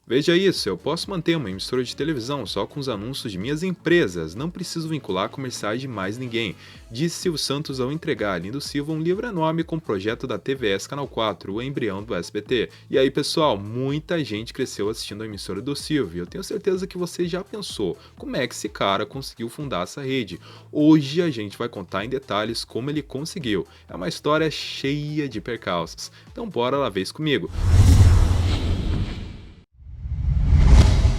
Veja isso, eu posso manter uma emissora de televisão só com os anúncios de minhas empresas, não preciso vincular comerciais de mais ninguém, disse Silvio Santos ao entregar a Lindo Silva um livro enorme com o projeto da TVS Canal 4, o embrião do SBT. E aí, pessoal, muita gente cresceu assistindo a emissora do Silvio, e eu tenho certeza que você já pensou como é que esse cara conseguiu fundar essa rede. Hoje a gente vai contar em detalhes como ele conseguiu. É uma história cheia de percalços. Então bora lá ver isso comigo.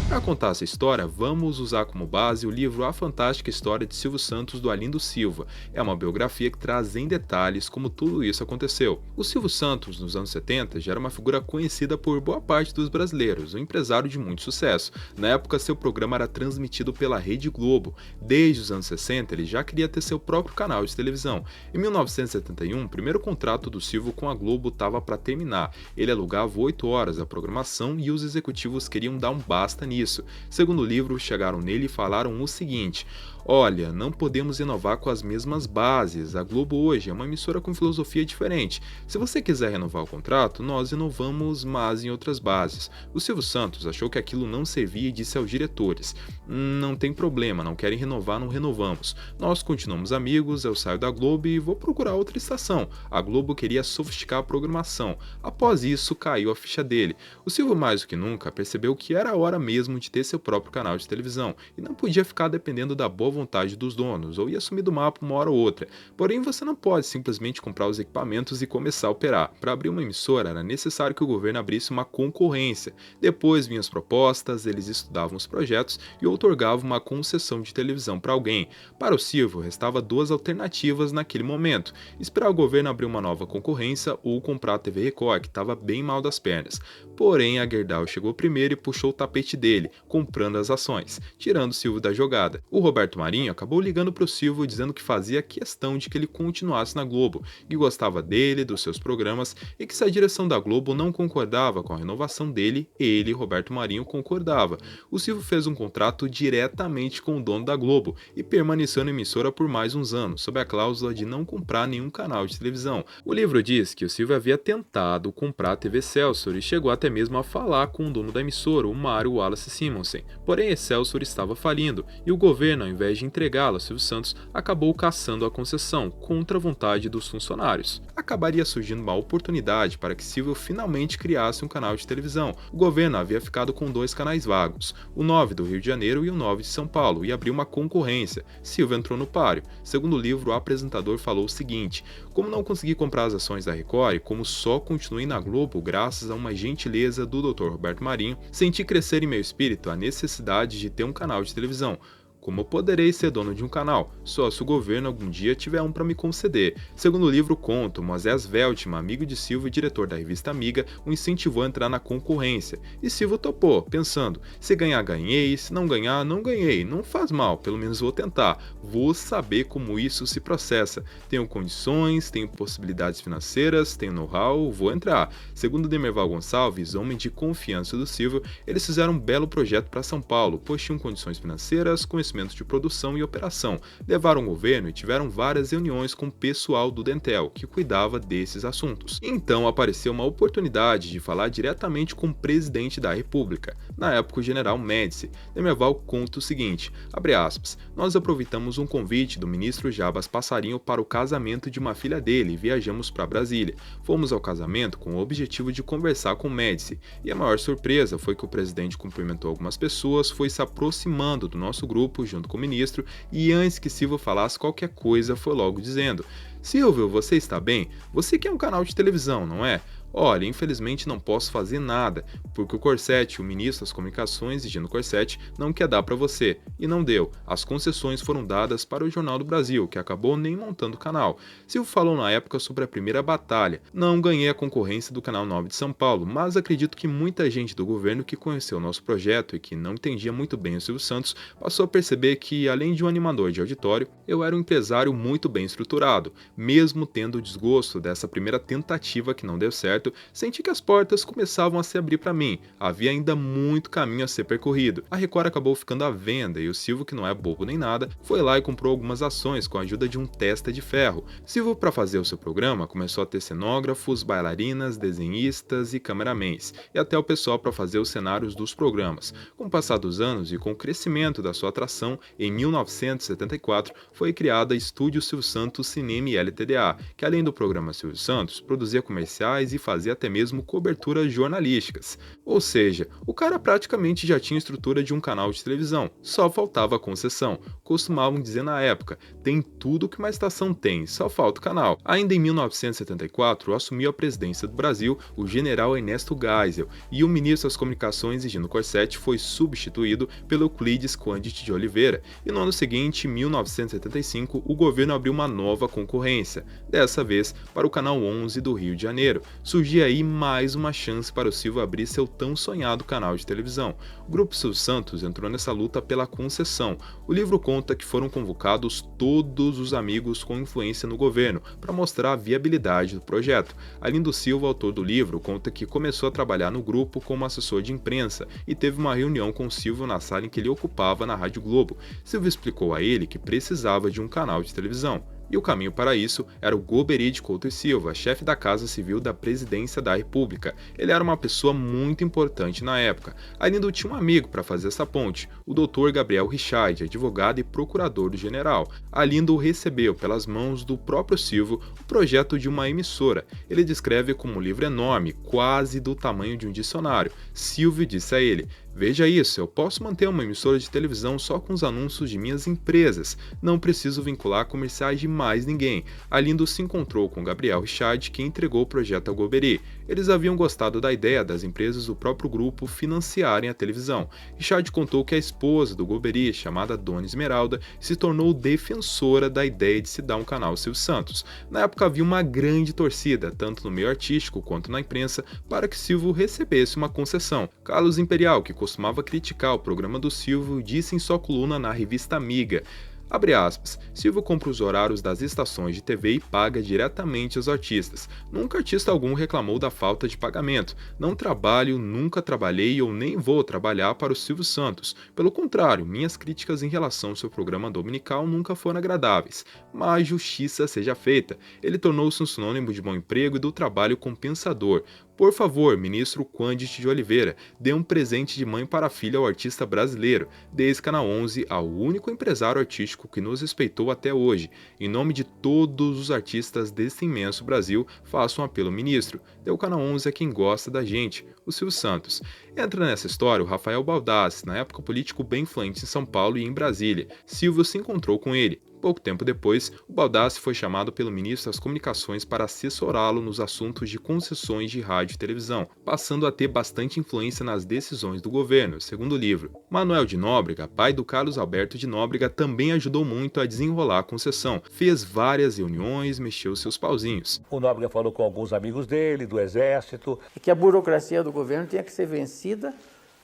Para contar essa história, vamos usar como base o livro A Fantástica História de Silvio Santos do Arlindo Silva. É uma biografia que traz em detalhes como tudo isso aconteceu. O Silvio Santos, nos anos 70, já era uma figura conhecida por boa parte dos brasileiros, um empresário de muito sucesso. Na época, seu programa era transmitido pela Rede Globo. Desde os anos 60, ele já queria ter seu próprio canal de televisão. Em 1971, o primeiro contrato do Silvio com a Globo estava para terminar. Ele alugava 8 horas da programação e os executivos queriam dar um basta nisso. Segundo o livro, chegaram nele e falaram o seguinte: olha, não podemos inovar com as mesmas bases. A Globo hoje é uma emissora com filosofia diferente. Se você quiser renovar o contrato, nós inovamos, mas em outras bases. O Silvio Santos achou que aquilo não servia e disse aos diretores: não tem problema, não querem renovar, não renovamos. Nós continuamos amigos, eu saio da Globo e vou procurar outra estação. A Globo queria sofisticar a programação. Após isso, caiu a ficha dele. O Silvio, mais do que nunca, percebeu que era a hora mesmo de ter seu próprio canal de televisão e não podia ficar dependendo da boa vontade dos donos, ou ia sumir do mapa uma hora ou outra. Porém, você não pode simplesmente comprar os equipamentos e começar a operar. Para abrir uma emissora, era necessário que o governo abrisse uma concorrência. Depois vinham as propostas, eles estudavam os projetos e outorgavam uma concessão de televisão para alguém. Para o Silvio, restava duas alternativas naquele momento: esperar o governo abrir uma nova concorrência ou comprar a TV Record, que estava bem mal das pernas. Porém, a Gerdau chegou primeiro e puxou o tapete dele, comprando as ações, tirando o Silvio da jogada. O Roberto Marinho acabou ligando para o Silvio dizendo que fazia questão de que ele continuasse na Globo, que gostava dele, dos seus programas e que se a direção da Globo não concordava com a renovação dele, ele, Roberto Marinho, concordava. O Silvio fez um contrato diretamente com o dono da Globo e permaneceu na emissora por mais uns anos, sob a cláusula de não comprar nenhum canal de televisão. O livro diz que o Silvio havia tentado comprar a TV Excelsior e chegou até mesmo a falar com o dono da emissora, o Mário Wallace Simonsen. Porém, a Excelsior estava falindo e o governo, ao invés de entregá-la a Silvio Santos, acabou cassando a concessão, contra a vontade dos funcionários. Acabaria surgindo uma oportunidade para que Silvio finalmente criasse um canal de televisão. O governo havia ficado com dois canais vagos, o 9 do Rio de Janeiro e o 9 de São Paulo, e abriu uma concorrência. Silvio entrou no páreo. Segundo o livro, o apresentador falou o seguinte: como não consegui comprar as ações da Record e como só continuei na Globo graças a uma gentileza do Dr. Roberto Marinho, senti crescer em meu espírito a necessidade de ter um canal de televisão. Como eu poderei ser dono de um canal, só se o governo algum dia tiver um para me conceder? Segundo o livro conto, Moisés Veltman, amigo de Silvio e diretor da revista Amiga, o incentivou a entrar na concorrência. E Silvio topou, pensando: se ganhar, ganhei, se não ganhar, não ganhei, não faz mal, pelo menos vou tentar, vou saber como isso se processa. Tenho condições, tenho possibilidades financeiras, tenho know-how, vou entrar. Segundo Demerval Gonçalves, homem de confiança do Silvio, eles fizeram um belo projeto para São Paulo, pois tinham condições financeiras, conhecimentos de produção e operação, levaram o governo e tiveram várias reuniões com o pessoal do Dentel, que cuidava desses assuntos. Então apareceu uma oportunidade de falar diretamente com o presidente da República, na época o general Médici. Demerval conta o seguinte, abre aspas: nós aproveitamos um convite do ministro Jabas Passarinho para o casamento de uma filha dele e viajamos para Brasília. Fomos ao casamento com o objetivo de conversar com Médici, e a maior surpresa foi que o presidente cumprimentou algumas pessoas, foi se aproximando do nosso grupo junto com o ministro, e antes que Silvio falasse qualquer coisa, foi logo dizendo: Silvio, você está bem? Você quer um canal de televisão, não é? Olha, infelizmente não posso fazer nada, porque o Corsetti, o ministro das Comunicações, Gino Corsetti, não quer dar para você. E não deu. As concessões foram dadas para o Jornal do Brasil, que acabou nem montando o canal. Silvio falou na época sobre a primeira batalha. Não ganhei a concorrência do Canal 9 de São Paulo, mas acredito que muita gente do governo que conheceu o nosso projeto e que não entendia muito bem o Silvio Santos, passou a perceber que, além de um animador de auditório, eu era um empresário muito bem estruturado. Mesmo tendo o desgosto dessa primeira tentativa que não deu certo, certo, senti que as portas começavam a se abrir para mim. Havia ainda muito caminho a ser percorrido. A Record acabou ficando à venda e o Silvio, que não é bobo nem nada, foi lá e comprou algumas ações com a ajuda de um testa de ferro. Silvio, para fazer o seu programa, começou a ter cenógrafos, bailarinas, desenhistas e cameramans, e até o pessoal para fazer os cenários dos programas. Com o passar dos anos e com o crescimento da sua atração, em 1974 foi criada a Estúdio Silvio Santos Cinema e LTDA, que além do programa Silvio Santos, produzia comerciais e fazia até mesmo coberturas jornalísticas. Ou seja, o cara praticamente já tinha estrutura de um canal de televisão, só faltava a concessão. Costumavam dizer na época, tem tudo que uma estação tem, só falta o canal. Ainda em 1974, assumiu a presidência do Brasil o general Ernesto Geisel, e o ministro das Comunicações, Higino Corsetti, foi substituído pelo Euclides Quandt de Oliveira, e no ano seguinte, 1975, o governo abriu uma nova concorrência, dessa vez para o Canal 11 do Rio de Janeiro. Surgia aí mais uma chance para o Silvio abrir seu tão sonhado canal de televisão. O Grupo Silvio Santos entrou nessa luta pela concessão. O livro conta que foram convocados todos os amigos com influência no governo para mostrar a viabilidade do projeto. Arlindo Silva, autor do livro, conta que começou a trabalhar no grupo como assessor de imprensa e teve uma reunião com Silvio na sala em que ele ocupava na Rádio Globo. Silvio explicou a ele que precisava de um canal de televisão. E o caminho para isso era o Golbery de Couto e Silva, chefe da Casa Civil da Presidência da República. Ele era uma pessoa muito importante na época. Arlindo tinha um amigo para fazer essa ponte, o Dr. Gabriel Richard, advogado e procurador do general. Arlindo recebeu pelas mãos do próprio Silvio o projeto de uma emissora. Ele descreve como um livro enorme, quase do tamanho de um dicionário. Silvio disse a ele: "Veja isso, eu posso manter uma emissora de televisão só com os anúncios de minhas empresas. Não preciso vincular comerciais de mais ninguém." Arlindo se encontrou com Gabriel Richard, que entregou o projeto ao Golbery. Eles haviam gostado da ideia das empresas do próprio grupo financiarem a televisão. Richard contou que a esposa do Golbery, chamada Dona Esmeralda, se tornou defensora da ideia de se dar um canal Silvio Santos. Na época havia uma grande torcida, tanto no meio artístico quanto na imprensa, para que Silvio recebesse uma concessão. Carlos Imperial, que costumava criticar o programa do Silvio, disse em sua coluna na revista Amiga, abre aspas, Silvio compra os horários das estações de TV e paga diretamente aos artistas. Nunca artista algum reclamou da falta de pagamento. Não trabalho, nunca trabalhei ou nem vou trabalhar para o Silvio Santos. Pelo contrário, minhas críticas em relação ao seu programa dominical nunca foram agradáveis. Mas justiça seja feita. Ele tornou-se um sinônimo de bom emprego e do trabalho compensador. Por favor, ministro Quandt de Oliveira, dê um presente de mãe para a filha ao artista brasileiro. Dê esse Canal 11 ao único empresário artístico que nos respeitou até hoje. Em nome de todos os artistas desse imenso Brasil, faço um apelo, ministro. Dê o Canal 11 a quem gosta da gente, o Silvio Santos. Entra nessa história o Rafael Baldassi, na época político bem influente em São Paulo e em Brasília. Silvio se encontrou com ele. Pouco tempo depois, o Baldassi foi chamado pelo ministro das Comunicações para assessorá-lo nos assuntos de concessões de rádio e televisão, passando a ter bastante influência nas decisões do governo, segundo o livro. Manuel de Nóbrega, pai do Carlos Alberto de Nóbrega, também ajudou muito a desenrolar a concessão. Fez várias reuniões, mexeu seus pauzinhos. O Nóbrega falou com alguns amigos dele, do Exército. Que a burocracia do governo tinha que ser vencida,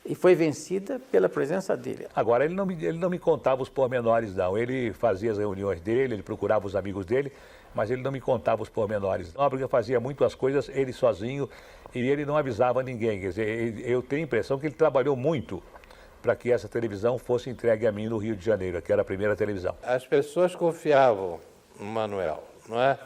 e foi vencida pela presença dele. Agora, ele não me contava os pormenores, não. Ele fazia as reuniões dele, ele procurava os amigos dele, mas ele não me contava os pormenores. Nóbrega fazia muito as coisas, ele sozinho, e ele não avisava ninguém. Quer dizer, eu tenho a impressão que ele trabalhou muito para que essa televisão fosse entregue a mim no Rio de Janeiro, que era a primeira televisão. As pessoas confiavam no Manuel, não é?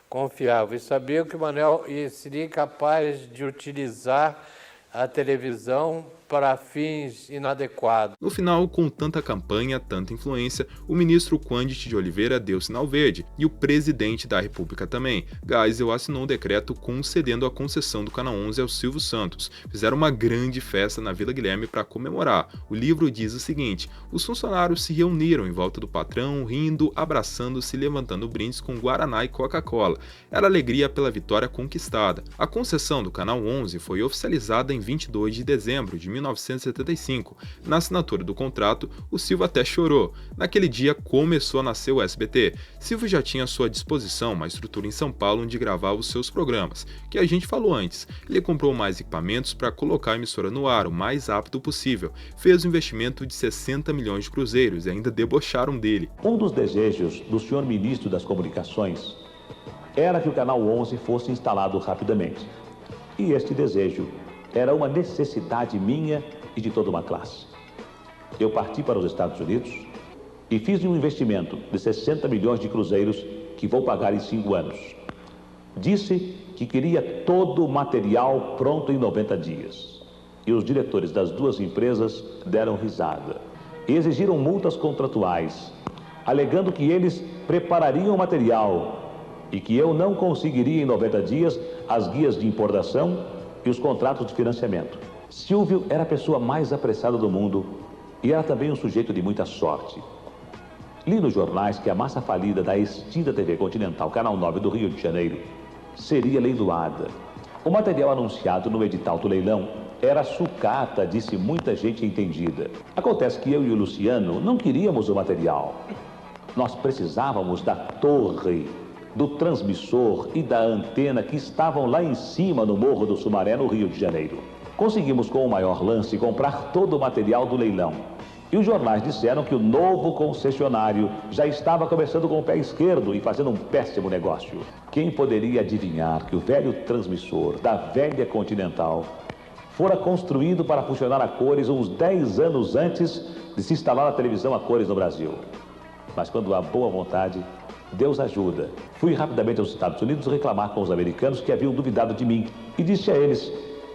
Confiavam e sabiam que o Manuel seria capaz de utilizar a televisão para fins inadequados. No final, com tanta campanha, tanta influência, o ministro Quandt de Oliveira deu sinal verde, e o presidente da República também. Geisel assinou um decreto concedendo a concessão do Canal 11 ao Silvio Santos. Fizeram uma grande festa na Vila Guilherme para comemorar. O livro diz o seguinte: os funcionários se reuniram em volta do patrão, rindo, abraçando-se, levantando brindes com Guaraná e Coca-Cola. Era alegria pela vitória conquistada. A concessão do Canal 11 foi oficializada em 22 de dezembro de 1975. Na assinatura do contrato, o Silvio até chorou. Naquele dia começou a nascer o SBT. Silvio já tinha à sua disposição uma estrutura em São Paulo onde gravava os seus programas, que a gente falou antes. Ele comprou mais equipamentos para colocar a emissora no ar o mais rápido possível. Fez um investimento de 60 milhões de cruzeiros e ainda debocharam dele. Um dos desejos do senhor ministro das Comunicações era que o Canal 11 fosse instalado rapidamente. E este desejo era uma necessidade minha e de toda uma classe. Eu parti para os Estados Unidos e fiz um investimento de 60 milhões de cruzeiros que vou pagar em 5 anos. Disse que queria todo o material pronto em 90 dias. E os diretores das duas empresas deram risada e exigiram multas contratuais, alegando que eles preparariam o material e que eu não conseguiria em 90 dias as guias de importação e os contratos de financiamento. Silvio era a pessoa mais apressada do mundo e era também um sujeito de muita sorte. Li nos jornais que a massa falida da extinta TV Continental, Canal 9 do Rio de Janeiro, seria leiloada. O material anunciado no edital do leilão era sucata, disse muita gente entendida. Acontece que eu e o Luciano não queríamos o material. Nós precisávamos da torre, do transmissor e da antena que estavam lá em cima no Morro do Sumaré, no Rio de Janeiro. Conseguimos com o maior lance comprar todo o material do leilão. E os jornais disseram que o novo concessionário já estava começando com o pé esquerdo e fazendo um péssimo negócio. Quem poderia adivinhar que o velho transmissor da velha Continental fora construído para funcionar a cores uns 10 anos antes de se instalar a televisão a cores no Brasil? Mas quando há boa vontade, Deus ajuda. Fui rapidamente aos Estados Unidos reclamar com os americanos que haviam duvidado de mim e disse a eles: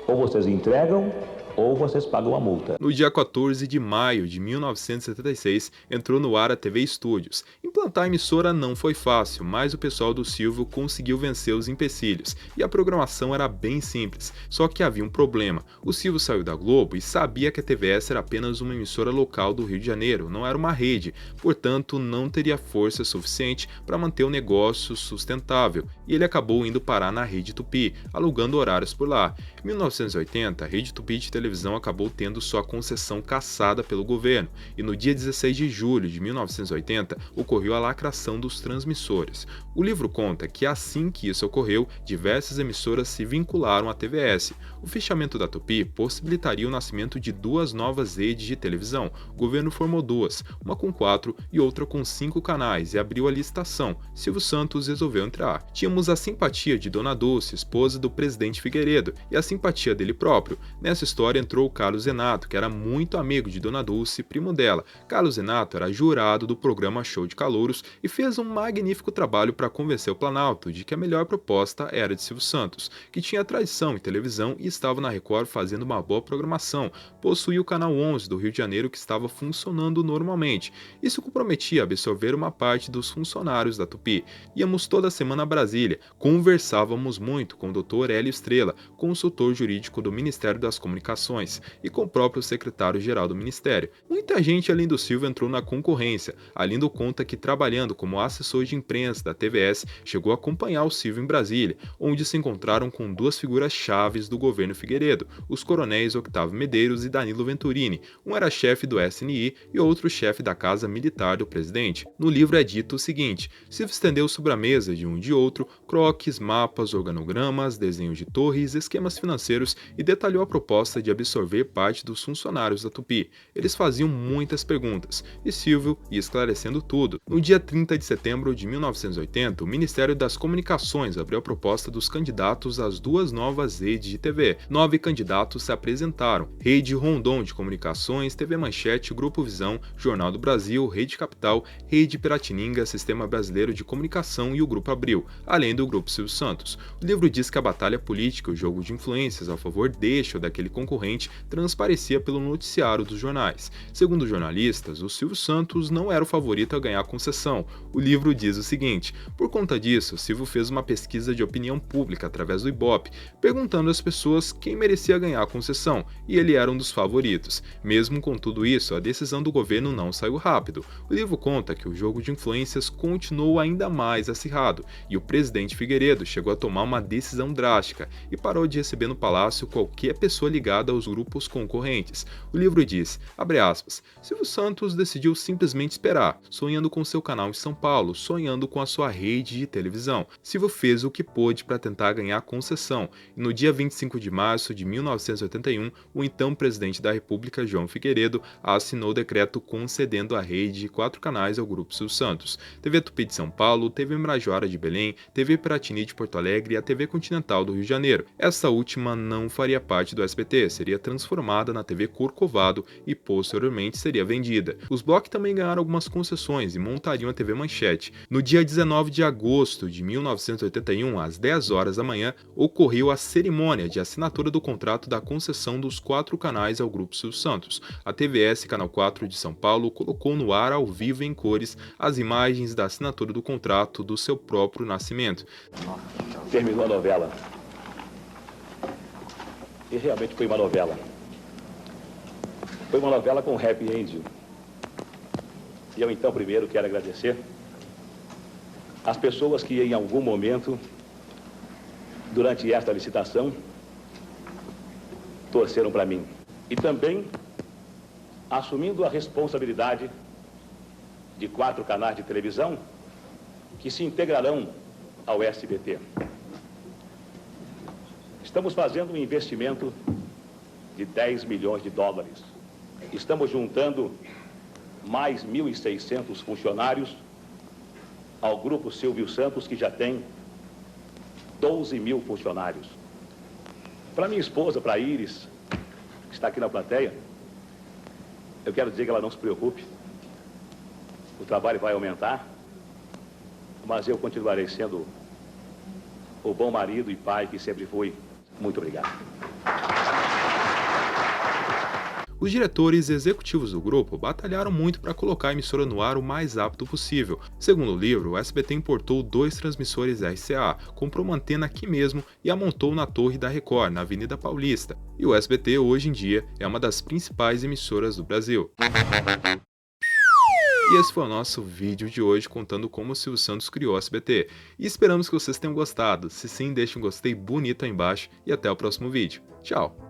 ou vocês entregam ou vocês pagam a multa. No dia 14 de maio de 1976, entrou no ar a TV Studios. Implantar a emissora não foi fácil, mas o pessoal do Silvio conseguiu vencer os empecilhos, e a programação era bem simples, só que havia um problema. O Silvio saiu da Globo e sabia que a TVS era apenas uma emissora local do Rio de Janeiro, não era uma rede, portanto não teria força suficiente para manter o negócio sustentável, e ele acabou indo parar na Rede Tupi, alugando horários por lá. Em 1980, a Rede Tupi de televisão acabou tendo sua concessão cassada pelo governo, e no dia 16 de julho de 1980 ocorreu a lacração dos transmissores. O livro conta que assim que isso ocorreu, diversas emissoras se vincularam à TVS. O fechamento da Tupi possibilitaria o nascimento de 2 novas redes de televisão. O governo formou 2, uma com 4 e outra com 5 canais, e abriu a licitação. Silvio Santos resolveu entrar. Tínhamos a simpatia de Dona Dulce, esposa do presidente Figueiredo, e a simpatia dele próprio. Nessa história entrou o Carlos Zenato, que era muito amigo de Dona Dulce, primo dela. Carlos Zenato era jurado do programa Show de Calouros e fez um magnífico trabalho para convencer o Planalto de que a melhor proposta era de Silvio Santos, que tinha tradição em televisão e estava na Record fazendo uma boa programação, possuía o Canal 11 do Rio de Janeiro que estava funcionando normalmente e se comprometia a absorver uma parte dos funcionários da Tupi. Íamos toda semana a Brasília, conversávamos muito com o Dr. Hélio Estrela, consultor jurídico do Ministério das Comunicações, e com o próprio secretário-geral do Ministério. Muita gente além do Silvio entrou na concorrência. Alindo conta que, trabalhando como assessor de imprensa da TVS, chegou a acompanhar o Silvio em Brasília, onde se encontraram com 2 figuras chaves do governo Figueiredo, os coronéis Octávio Medeiros e Danilo Venturini. Um era chefe do SNI e outro chefe da Casa Militar do presidente. No livro é dito o seguinte: Silvio estendeu sobre a mesa de um e de outro croques, mapas, organogramas, desenhos de torres, esquemas financeiros e detalhou a proposta de absorver parte dos funcionários da Tupi. Eles faziam muitas perguntas e Silvio ia esclarecendo tudo. No dia 30 de setembro de 1980, o Ministério das Comunicações abriu a proposta dos candidatos às 2 novas redes de TV. 9 candidatos se apresentaram: Rede Rondon de Comunicações, TV Manchete, Grupo Visão, Jornal do Brasil, Rede Capital, Rede Piratininga, Sistema Brasileiro de Comunicação e o Grupo Abril, além do Grupo Silvio Santos. O livro diz que a batalha política, o jogo de influências a favor deste ou daquele concorrente, transparecia pelo noticiário dos jornais. Segundo os jornalistas, o Silvio Santos não era o favorito a ganhar a concessão. O livro diz o seguinte: por conta disso, Silvio fez uma pesquisa de opinião pública através do Ibope, perguntando às pessoas quem merecia ganhar a concessão, e ele era um dos favoritos. Mesmo com tudo isso, a decisão do governo não saiu rápido. O livro conta que o jogo de influências continuou ainda mais acirrado, e o presidente Figueiredo chegou a tomar uma decisão drástica e parou de receber no palácio qualquer pessoa ligada ligada aos grupos concorrentes. O livro diz, abre aspas, Silvio Santos decidiu simplesmente esperar, sonhando com seu canal em São Paulo, sonhando com a sua rede de televisão. Silvio fez o que pôde para tentar ganhar concessão, e no dia 25 de março de 1981, o então presidente da República, João Figueiredo, assinou o decreto concedendo a rede de 4 canais ao Grupo Silvio Santos. TV Tupi de São Paulo, TV Mirajoara de Belém, TV Piratini de Porto Alegre e a TV Continental do Rio de Janeiro. Essa última não faria parte do SBT, seria transformada na TV Corcovado e posteriormente seria vendida. Os blogs também ganharam algumas concessões e montariam a TV Manchete. No dia 19 de agosto de 1981, às 10 horas da manhã, ocorreu a cerimônia de assinatura do contrato da concessão dos 4 canais ao Grupo Silvio Santos. A TVS Canal 4 de São Paulo colocou no ar ao vivo em cores as imagens da assinatura do contrato do seu próprio nascimento. Terminou a novela. E realmente foi uma novela. Foi uma novela com happy ending. E eu então primeiro quero agradecer às pessoas que em algum momento, durante esta licitação, torceram para mim. E também assumindo a responsabilidade de 4 canais de televisão que se integrarão ao SBT. Estamos fazendo um investimento de 10 milhões de dólares. Estamos juntando mais 1.600 funcionários ao Grupo Silvio Santos, que já tem 12 mil funcionários. Para minha esposa, para a Iris, que está aqui na plateia, eu quero dizer que ela não se preocupe. O trabalho vai aumentar, mas eu continuarei sendo o bom marido e pai que sempre fui. Muito obrigado. Os diretores executivos do grupo batalharam muito para colocar a emissora no ar o mais rápido possível. Segundo o livro, o SBT importou 2 transmissores RCA, comprou uma antena aqui mesmo e a montou na Torre da Record, na Avenida Paulista. E o SBT, hoje em dia, é uma das principais emissoras do Brasil. E esse foi o nosso vídeo de hoje contando como o Silvio Santos criou o SBT. E esperamos que vocês tenham gostado. Se sim, deixe um gostei bonito aí embaixo e até o próximo vídeo. Tchau!